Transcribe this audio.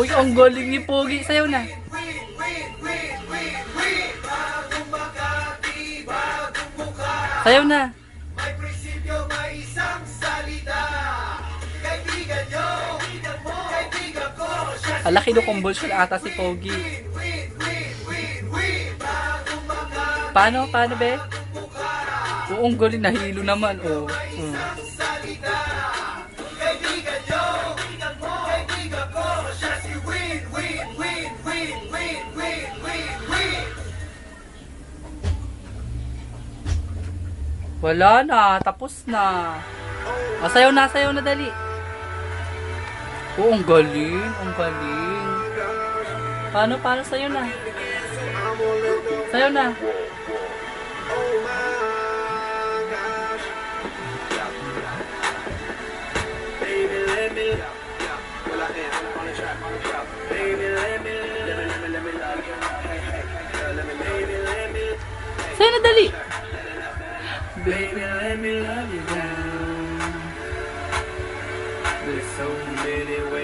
Uy, ang galing ni Pogi. Sayaw na. Sayaw na. May prinsipyo, may isang salita. Kaibigan nyo, kaibigan ko, siya si Alaki do convulsion ata si Pogi. Paano be? Oo, ang galing. Nahilo naman. Oh. salita. Kaibigan nyo, kaibigan ko, siya si Win, Win, Win, Win, Win, Win, Win, Win. Wala na. Tapos na. O, sayaw na dali. Oo, ang galing. Ang galing. Paano sayaw na? Sayaw na. Sayaw na dali. Baby, let me love you down. There's so many ways.